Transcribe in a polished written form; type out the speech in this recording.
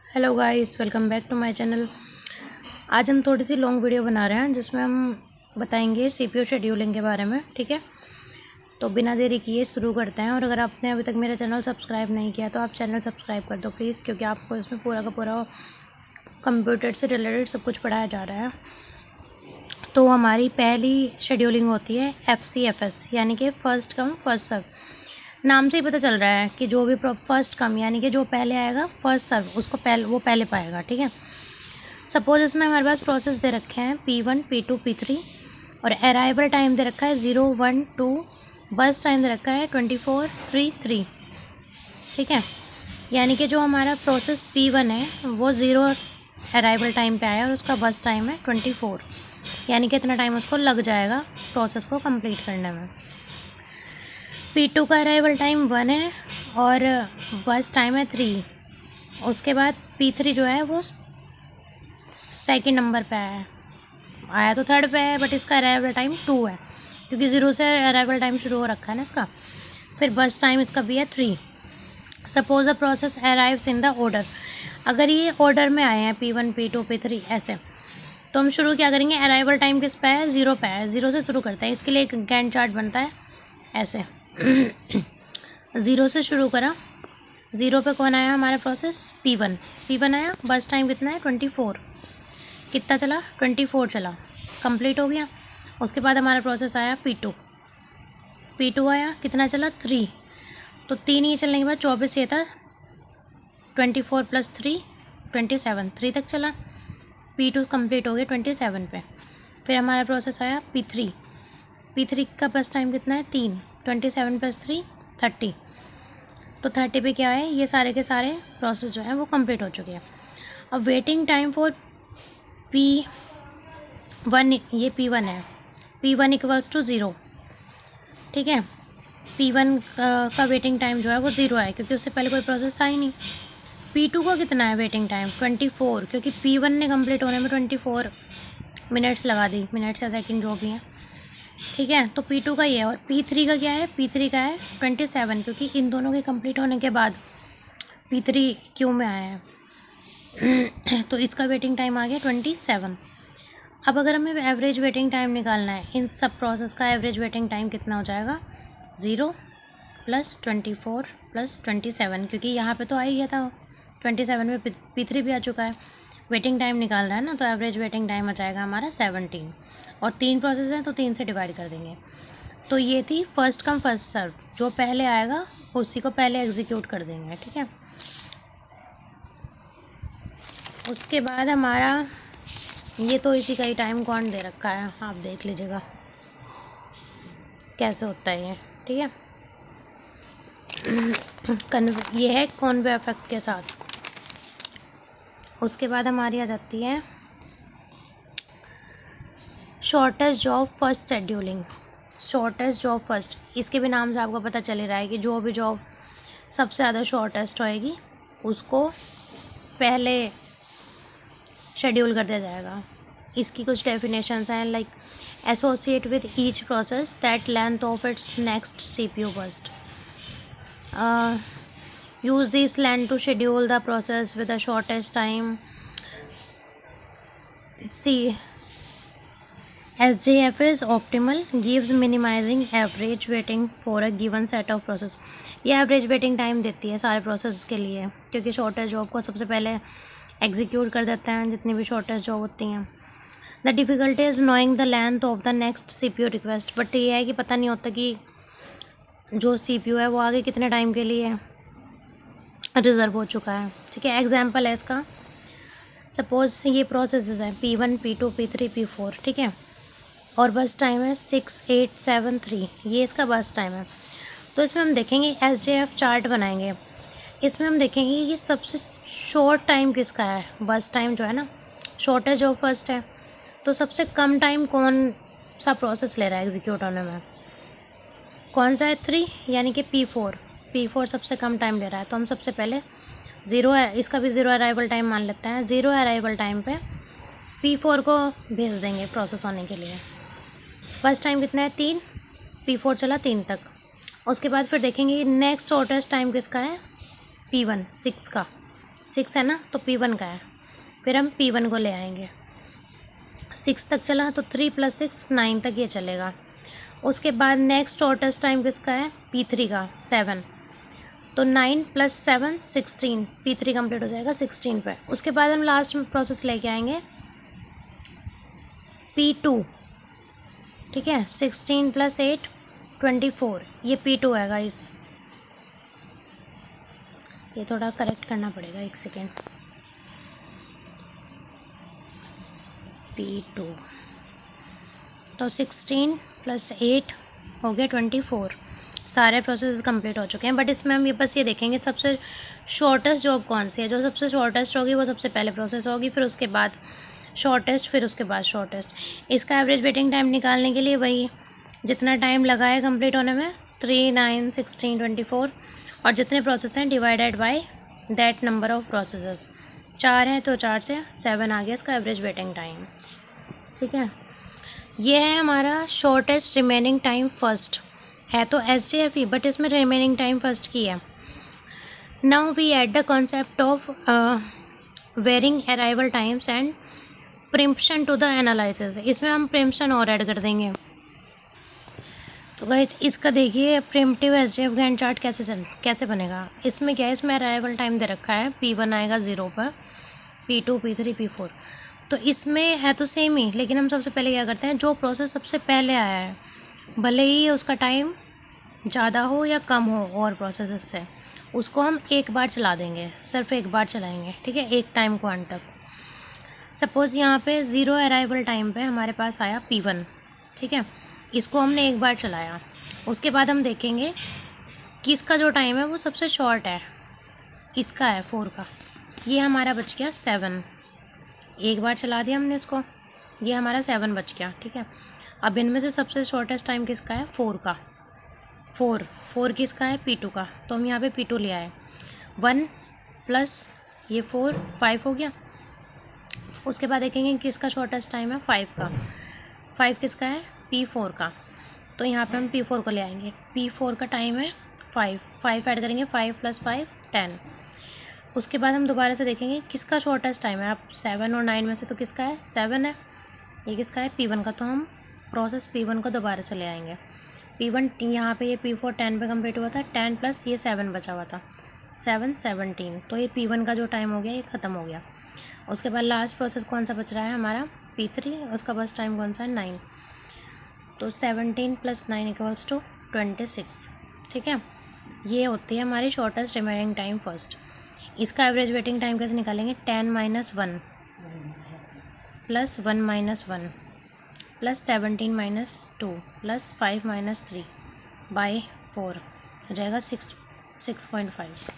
Hello guys, welcome back to my channel. आज हम थोड़ी सी लॉन्ग वीडियो बना रहे हैं जिसमें हम बताएंगे सीपीयू शेड्यूलिंग के बारे में। ठीक है, तो बिना देरी किए शुरू करते हैं। और अगर आपने अभी तक मेरा चैनल सब्सक्राइब नहीं किया तो आप चैनल सब्सक्राइब कर दो प्लीज़, क्योंकि आपको इसमें पूरा का पूरा कंप्यूटर से रिलेटेड सब कुछ पढ़ाया जा रहा है। तो हमारी पहली शेड्यूलिंग होती है FCFS, यानी कि फ़र्स्ट कम फर्स्ट सर्व। नाम से ही पता चल रहा है कि जो भी फर्स्ट कम यानी कि जो पहले आएगा फर्स्ट सर्व उसको वो पहले पाएगा। ठीक है, सपोज इसमें हमारे पास प्रोसेस दे रखे हैं P1 P2 P3 और अराइवल टाइम दे रखा है 0 1 2, बस टाइम दे रखा है 24 3 3। ठीक है, यानी कि जो हमारा प्रोसेस P1 है वो 0 अराइवल टाइम पे आया और उसका बस टाइम है 24, यानी कि इतना टाइम उसको लग जाएगा प्रोसेस को कंप्लीट करने में। P2 का अराइवल टाइम 1 है और बस टाइम है 3। उसके बाद P3 जो है वो सेकंड नंबर पे आया तो थर्ड पे है, बट इसका अराइवल टाइम 2 है क्योंकि 0 से अराइवल टाइम शुरू हो रखा है ना इसका। फिर बस टाइम इसका भी है 3। Suppose the process arrives in the order, अगर ये ऑर्डर में आए हैं P1 P2 P3 ऐसे, तो हम शुरू क्या करेंगे, अराइवल टाइम किस पे है, 0 पे है, 0 से शुरू करते हैं। इसके लिए एक गैंट चार्ट बनता है ऐसे 0 से शुरू करा, 0 पे कौन आया हमारा प्रोसेस P1 आया, बस टाइम कितना है 24, कितना चला 24 चला, कंप्लीट हो गया। उसके बाद हमारा प्रोसेस आया P2 आया, कितना चला 3, तो 3 ही चलने के बाद 24 ये था, 24 + 3 27, 3 तक चला। P2 कंप्लीट हो गया 27 पे। फिर हमारा प्रोसेस आया P3 का बस टाइम कितना है 3, 27 + 3 30, तो 30 पे क्या है, ये सारे के सारे प्रोसेस जो है वो कंप्लीट हो चुके हैं। अब वेटिंग टाइम फॉर P1, ये P1 है, P1 = 0। ठीक है, P1 का वेटिंग टाइम जो है वो 0 है क्योंकि उससे पहले कोई प्रोसेस था ही नहीं। P2 का कितना है वेटिंग टाइम 24, क्योंकि P1 ने कंप्लीट होने में 24 मिनट्स लगा दी, मिनट्स या सेकंड जो भी हैं। ठीक है, तो P2 का ये है। और P3 का क्या है, P3 का है 27, क्योंकि इन दोनों के कंप्लीट होने के बाद P3 क्यू में आया है तो इसका वेटिंग टाइम आ गया 27। अब अगर हमें एवरेज वेटिंग टाइम निकालना है, इन सब प्रोसेस का एवरेज वेटिंग टाइम कितना हो जाएगा, 0 + 24 + 27, क्योंकि यहाँ पे तो आ ही गया था 27 में P3 भी आ चुका है। वेटिंग टाइम निकालना है ना, तो एवरेज वेटिंग टाइम आ जाएगा हमारा 17। और 3 प्रोसेस हैं तो 3 से डिवाइड कर देंगे। तो ये थी फर्स्ट कम फर्स्ट सर्व, जो पहले आएगा उसी को पहले एग्जीक्यूट कर देंगे। ठीक है, उसके बाद हमारा ये तो इसी का ही टाइम काउंट दे रखा है, आप देख लीजिएगा कैसे होता है ये। ठीक है, ये है कॉन्वे इफेक्ट के साथ। उसके बाद हमारी आ जाती है shortest job first scheduling. Shortest job first, इसके भी नाम से आपको पता चल ही रहा है कि जो भी जॉब सबसे ज़्यादा शॉर्टेस्ट होएगी उसको पहले शेड्यूल कर दिया जाएगा। इसकी कुछ डेफिनेशंस हैं, like associate with each process that length of its next CPU burst, use this length to schedule the process with the shortest time. See, SJF is optimal, gives minimizing average waiting for a given set of process. ये average waiting time देती है सारे process के लिए, क्योंकि shortest job को सबसे पहले एग्जीक्यूट कर देते हैं जितनी भी शॉर्टेस्ट जॉब होती हैं। The difficulty is knowing the length of the next CPU request, but ये है कि पता नहीं होता कि जो CPU है वो आगे कितने टाइम के लिए रिज़र्व हो चुका है। ठीक है, एग्जाम्पल है इसका, सपोज ये प्रोसेस है P1 P2 P3 P4। ठीक है, और बस टाइम है 6 8 7 3, ये इसका बस टाइम है। तो इसमें हम देखेंगे SJF चार्ट बनाएंगे, इसमें हम देखेंगे ये सबसे शॉर्ट टाइम किसका है, बस टाइम जो है ना, शॉर्टेज ऑफ फर्स्ट है, तो सबसे कम टाइम कौन सा प्रोसेस ले रहा है एग्जीक्यूट होने में, कौन सा है 3, यानी कि P4 सबसे कम टाइम ले रहा है। तो हम सबसे पहले 0 है, इसका भी 0 अराइवल टाइम मान लेते हैं। 0 अराइवल टाइम पे P4 को भेज देंगे प्रोसेस होने के लिए। फर्स्ट टाइम कितना है 3, P4 चला 3 तक। उसके बाद फिर देखेंगे नेक्स्ट शॉर्टेस्ट टाइम किसका है, P1 6 का, 6 है ना, तो P1 का है, फिर हम P1 को ले आएंगे। 6 तक चला तो 3 + 6 9 तक ये चलेगा। उसके बाद नेक्स्ट शॉर्टेस्ट टाइम किसका है, P3 का 7, तो 9 + 7 16, P3 कंप्लीट हो जाएगा 16 पे। उसके बाद हम लास्ट में प्रोसेस लेके आएंगे P2, ठीक है, 16 + 8 24, ये P2 है गाइस। ये थोड़ा करेक्ट करना पड़ेगा, एक सेकेंड। P2 तो 16 + 8 हो गया 24। सारे प्रोसेस कंप्लीट हो चुके हैं, बट इसमें हम ये बस ये देखेंगे सबसे शॉर्टेस्ट जॉब कौन सी है। जो सबसे शॉर्टेस्ट होगी वो सबसे पहले प्रोसेस होगी, फिर उसके बाद शॉर्टेस्ट, फिर उसके बाद शॉर्टेस्ट। इसका एवरेज वेटिंग टाइम निकालने के लिए वही जितना टाइम लगा है कंप्लीट होने में 3, 9, 16, 24, और जितने प्रोसेस हैं divided by that number of processes. 4 हैं तो 4 से 7 आ गया इसका एवरेज वेटिंग टाइम, ठीक है। ये है हमारा शॉर्टेस्ट रिमेनिंग टाइम फर्स्ट है, तो SJFE, बट इसमें रिमेनिंग टाइम फर्स्ट की है। Now we add the concept of varying arrival times and preemption to the analysis. इसमें हम प्रिम्पशन और ऐड कर देंगे। तो गाइस इसका देखिए प्रिमिटिव SJF गैंट चार्ट कैसे बनेगा। इसमें क्या है, इसमें अराइवल टाइम दे रखा है, P1 आएगा 0 पर, P2, P3, P4। तो इसमें है तो सेम ही, लेकिन हम सबसे पहले क्या करते हैं, जो प्रोसेस सबसे पहले आया है भले ही उसका टाइम ज़्यादा हो या कम हो और प्रोसेस से, उसको हम एक बार चला देंगे, सिर्फ एक बार चलाएंगे, ठीक है, एक टाइम क्वांट तक। सपोज़ यहाँ पे 0 अराइवल टाइम पे हमारे पास आया P1, ठीक है, इसको हमने एक बार चलाया। उसके बाद हम देखेंगे कि इसका जो टाइम है वो सबसे शॉर्ट है, इसका है 4 का, ये हमारा बच गया 7। एक बार चला दिया हमने इसको, ये हमारा 7 बच गया, ठीक है। अब इनमें से सबसे शॉर्टेस्ट टाइम किसका है, 4 का। 4 किसका है, P2 का, तो हम यहाँ पे P2 ले आए। 1 + ये 4 5 हो गया। उसके बाद देखेंगे किसका शॉर्टेस्ट टाइम है, 5 का। 5 किसका है, P4 का, तो यहाँ पे हम P4 को ले आएंगे। P4 का टाइम है 5 ऐड करेंगे, 5 + 5 10। उसके बाद हम दोबारा से देखेंगे किसका शॉर्टेस्ट टाइम है। अब 7 और 9 में से तो किसका है, 7 है। ये किसका है, P1 का, तो हम प्रोसेस P1 को दोबारा से ले आएंगे। P1 यहाँ पे ये P4 10 पे कंप्लीट हुआ था, 10 + ये 7 बचा हुआ था, 7 17, तो ये P1 का जो टाइम हो गया ये ख़त्म हो गया। उसके बाद लास्ट प्रोसेस कौन सा बच रहा है हमारा, P3, उसका बस टाइम कौन सा है, 9, तो 17 + 9 = 26, ठीक है। ये होती है हमारी शॉर्टेस्ट रिमेनिंग टाइम फर्स्ट। इसका एवरेज वेटिंग टाइम कैसे निकालेंगे, 10 - 1 + 1 - 1 + 17 - 2 + 5 - 3 / 4 हो जाएगा 6.5।